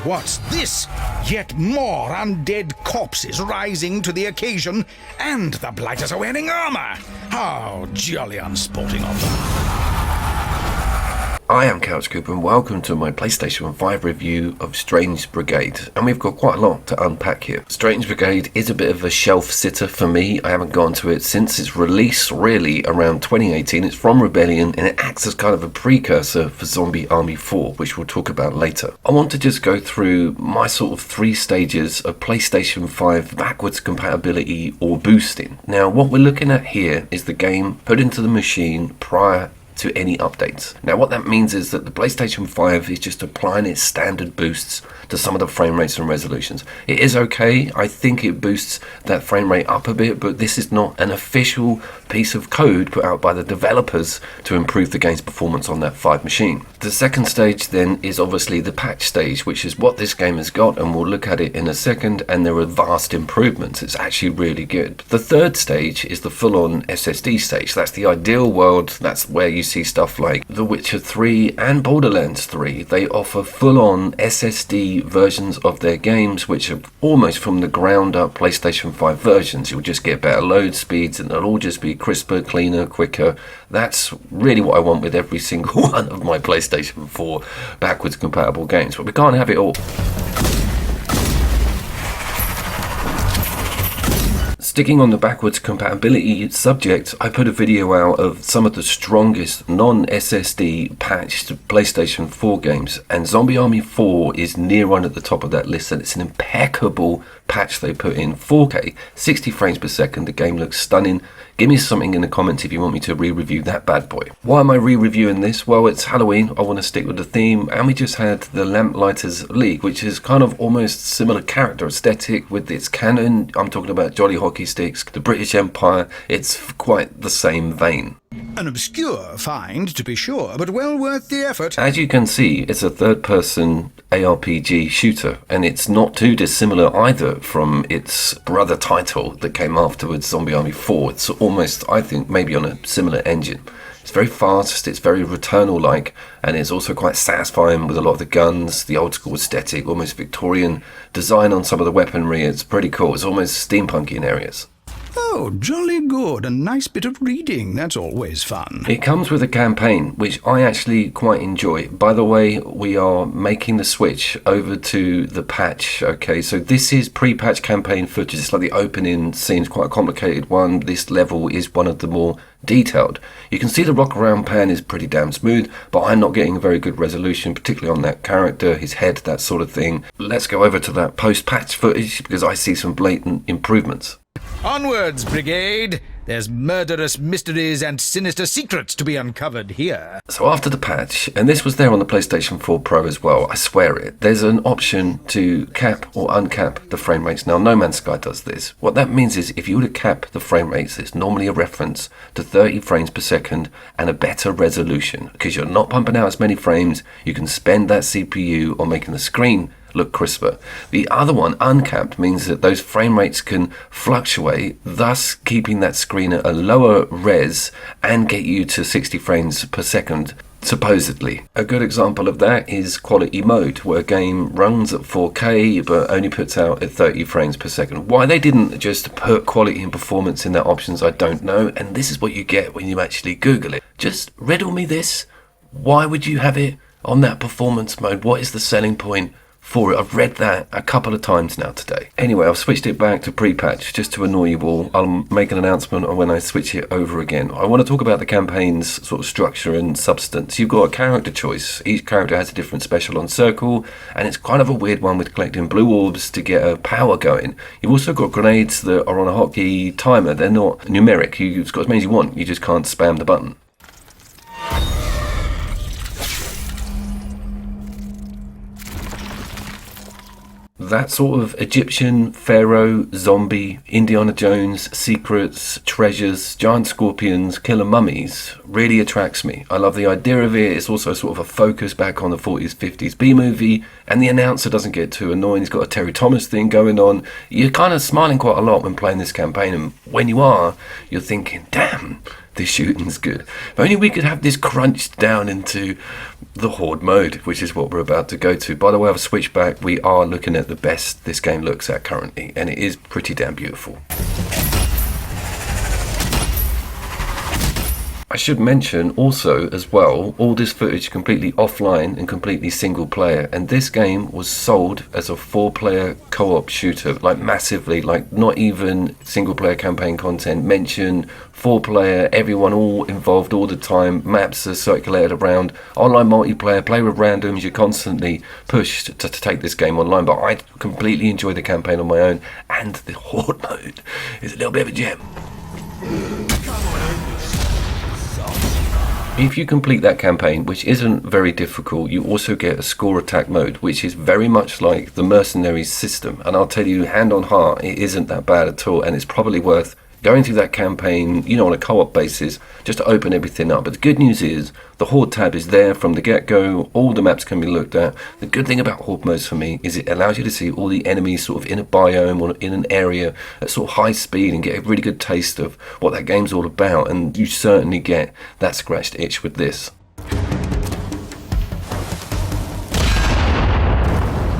what's this? Yet more undead corpses rising to the occasion, and the blighters are wearing armor. How jolly unsporting of them. I am Couch Cooper and welcome to my PlayStation 5 review of Strange Brigade, and we've got quite a lot to unpack here. Strange Brigade is a bit of a shelf sitter for me. I haven't gone to it since its release, really, around 2018. It's from Rebellion and it acts as kind of a precursor for Zombie Army 4, which we'll talk about later. I want to just go through my sort of 3 stages of PlayStation 5 backwards compatibility or boosting. Now, what we're looking at here is the game put into the machine prior to any updates. Now what that means is that the PlayStation 5 is just applying its standard boosts to some of the frame rates and resolutions. It is okay, I think it boosts that frame rate up a bit, but this is not an official piece of code put out by the developers to improve the game's performance on that 5 machine. The second stage then is obviously the patch stage, which is what this game has got, and we'll look at it in a second, and there are vast improvements. It's actually really good. The third stage is the full-on SSD stage. That's the ideal world. That's where you see stuff like The Witcher 3 and Borderlands 3. They offer full-on SSD versions of their games, which are almost from the ground up PlayStation 5 versions. You'll just get better load speeds and they'll all just be crisper, cleaner, quicker. That's really what I want with every single one of my PlayStation 4 backwards compatible games, but we can't have it all. Sticking on the backwards compatibility subject, I put a video out of some of the strongest non-SSD patched PlayStation 4 games, and Zombie Army 4 is near one at the top of that list, and it's an impeccable patch they put in. 4K, 60 frames per second, the game looks stunning. Give me something in the comments if you want me to re-review that bad boy. Why am I re-reviewing this? Well, it's Halloween, I want to stick with the theme, and we just had the Lamplighters League, which is kind of almost similar character aesthetic with its canon. I'm talking about Jolly Hockey Sticks, the British Empire. It's quite the same vein. An obscure find, to be sure, but well worth the effort. As you can see, it's a third-person ARPG shooter, and it's not too dissimilar either from its brother title that came afterwards, Zombie Army 4. It's almost, I think, maybe on a similar engine. It's very fast, it's very Returnal-like, and it's also quite satisfying with a lot of the guns, the old-school aesthetic, almost Victorian design on some of the weaponry. It's pretty cool. It's almost steampunky in areas. Oh, jolly good. A nice bit of reading. That's always fun. It comes with a campaign, which I actually quite enjoy. By the way, we are making the switch over to the patch. Okay, so this is pre-patch campaign footage. It's like the opening scene's quite a complicated one. This level is one of the more detailed. You can see the rock around pan is pretty damn smooth, but I'm not getting a very good resolution, particularly on that character, his head, that sort of thing. Let's go over to that post-patch footage because I see some blatant improvements. Onwards, Brigade! There's murderous mysteries and sinister secrets to be uncovered here. So after the patch, and this was there on the PlayStation 4 Pro as well, I swear it, there's an option to cap or uncap the frame rates. Now, No Man's Sky does this. What that means is if you were to cap the frame rates, it's normally a reference to 30 frames per second and a better resolution, because you're not pumping out as many frames. You can spend that CPU on making the screen look crisper. The other one, uncapped, means that those frame rates can fluctuate, thus keeping that screen at a lower res and get you to 60 frames per second, supposedly. A good example of that is quality mode, where a game runs at 4K but only puts out at 30 frames per second. Why they didn't just put quality and performance in their options, I don't know, and this is what you get when you actually Google it. Just riddle me this. Why would you have it on that performance mode? What is the selling point for it? I've read that a couple of times now today. Anyway, I've switched it back to pre-patch just to annoy you all. I'll make an announcement on when I switch it over again. I want to talk about the campaign's sort of structure and substance. You've got a character choice. Each character has a different special on circle, and it's kind of a weird one with collecting blue orbs to get a power going. You've also got grenades that are on a hotkey timer. They're not numeric. You've got as many as you want. You just can't spam the button. That sort of Egyptian, pharaoh, zombie, Indiana Jones, secrets, treasures, giant scorpions, killer mummies really attracts me. I love the idea of it. It's also sort of a focus back on the 40s, 50s B-movie, and the announcer doesn't get too annoying. He's got a Terry Thomas thing going on. You're kind of smiling quite a lot when playing this campaign, and when you are, you're thinking, damn, the shooting's good. If only we could have this crunched down into the Horde mode, which is what we're about to go to. By the way, I've switched back. We are looking at the best this game looks at currently, and it is pretty damn beautiful. I should mention also as well, all this footage completely offline and completely single player, and this game was sold as a 4-player co-op shooter, like massively, like not even single player campaign content mentioned, 4-player, everyone all involved all the time, maps are circulated around, online multiplayer, play with randoms, you're constantly pushed to take this game online, but I completely enjoy the campaign on my own, and the Horde mode is a little bit of a gem. If you complete that campaign, which isn't very difficult, you also get a score attack mode, which is very much like the Mercenaries system. And I'll tell you, hand on heart, it isn't that bad at all. And it's probably worth going through that campaign, you know, on a co-op basis, just to open everything up. But the good news is, the Horde tab is there from the get-go, all the maps can be looked at. The good thing about Horde modes for me is it allows you to see all the enemies sort of in a biome or in an area at sort of high speed and get a really good taste of what that game's all about, and you certainly get that scratched itch with this.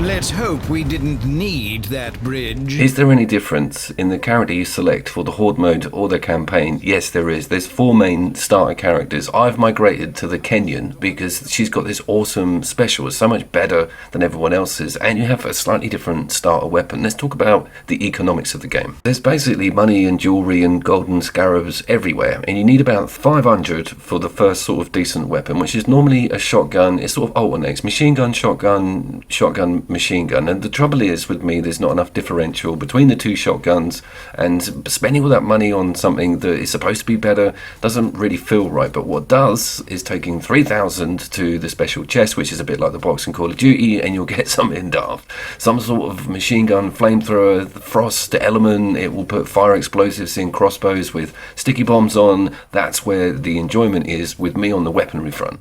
Let's hope we didn't need that bridge. Is there any difference in the character you select for the Horde mode or the campaign? Yes, there is. There's 4 main starter characters. I've migrated to the Kenyan because she's got this awesome special. It's so much better than everyone else's, and you have a slightly different starter weapon. Let's talk about the economics of the game. There's basically money and jewelry and golden scarabs everywhere, and you need about 500 for the first sort of decent weapon, which is normally a shotgun. It sort of alternates. Machine gun, shotgun, shotgun, machine gun. And the trouble is with me, there's not enough differential between the 2 shotguns, and spending all that money on something that is supposed to be better doesn't really feel right. But what does is taking 3,000 to the special chest, which is a bit like the box in Call of Duty, and you'll get something daft, some sort of machine gun, flamethrower, the frost element. It will put fire explosives in crossbows with sticky bombs on. That's where the enjoyment is with me on the weaponry front.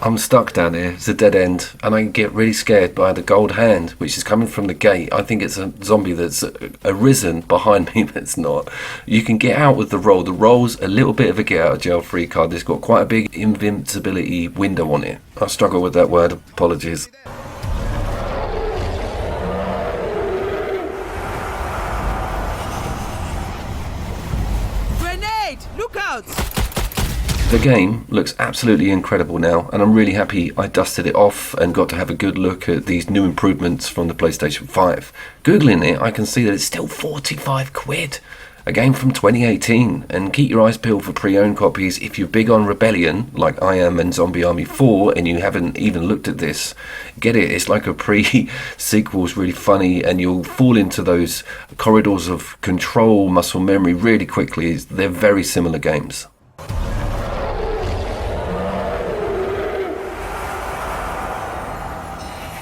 I'm stuck down here, it's a dead end, and I get really scared by the gold hand, which is coming from the gate. I think it's a zombie that's arisen behind me, but it's not. You can get out with the roll. The roll's a little bit of a get out of jail free card. It's got quite a big invincibility window on it. I struggle with that word, apologies. Grenade! Look out! The game looks absolutely incredible now, and I'm really happy I dusted it off and got to have a good look at these new improvements from the PlayStation 5. Googling it, I can see that it's still 45 quid. A game from 2018, and keep your eyes peeled for pre-owned copies. If you're big on Rebellion, like I am, and Zombie Army 4, and you haven't even looked at this, get it. It's like a pre-sequel, it's really funny, and you'll fall into those corridors of control, muscle memory really quickly. They're very similar games.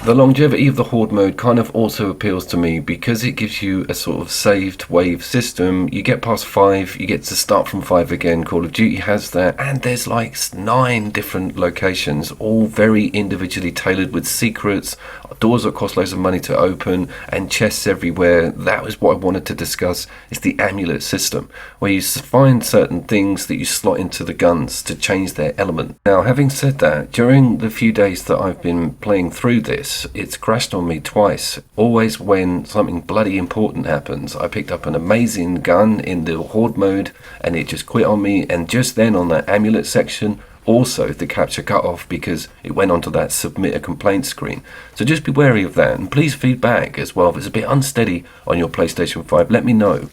The longevity of the Horde mode kind of also appeals to me because it gives you a sort of saved wave system. You get past 5, you get to start from 5 again. Call of Duty has that, and there's like 9 different locations, all very individually tailored with secrets, doors that cost loads of money to open, and chests everywhere. That was what I wanted to discuss, is the amulet system, where you find certain things that you slot into the guns to change their element. Now, having said that, during the few days that I've been playing through this, it's crashed on me twice. Always when something bloody important happens. I picked up an amazing gun in the Horde mode and it just quit on me, and just then on that amulet section, also the capture cut off because it went onto that submit a complaint screen. So just be wary of that, and please feedback as well. If it's a bit unsteady on your PlayStation 5, let me know.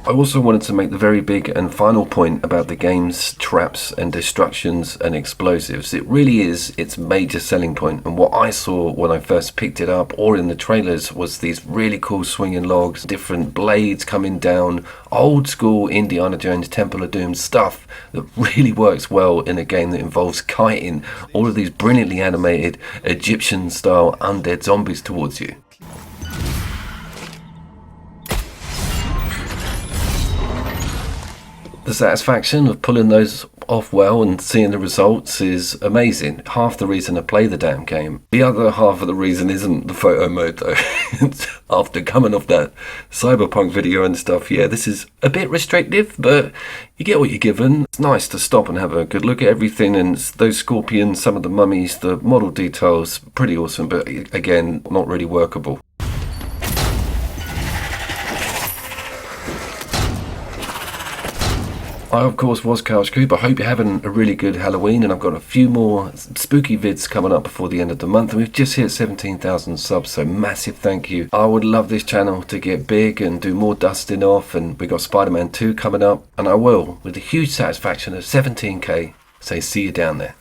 I also wanted to make the very big and final point about the game's traps and destructions and explosives. It really is its major selling point, and what I saw when I first picked it up or in the trailers was these really cool swinging logs, different blades coming down, old school Indiana Jones Temple of Doom stuff that really works well in a game that involves kiting all of these brilliantly animated Egyptian style undead zombies towards you. The satisfaction of pulling those off well and seeing the results is amazing. Half the reason I play the damn game. The other half of the reason isn't the photo mode though. After coming off that Cyberpunk video and stuff, yeah, this is a bit restrictive, but you get what you're given. It's nice to stop and have a good look at everything, and those scorpions, some of the mummies, the model details, pretty awesome, but again, not really workable. I, of course, was Couch Coop. I hope you're having a really good Halloween, and I've got a few more spooky vids coming up before the end of the month, and we've just hit 17,000 subs, so massive thank you. I would love this channel to get big and do more dusting off, and we got Spider-Man 2 coming up, and I will, with the huge satisfaction of 17k, say see you down there.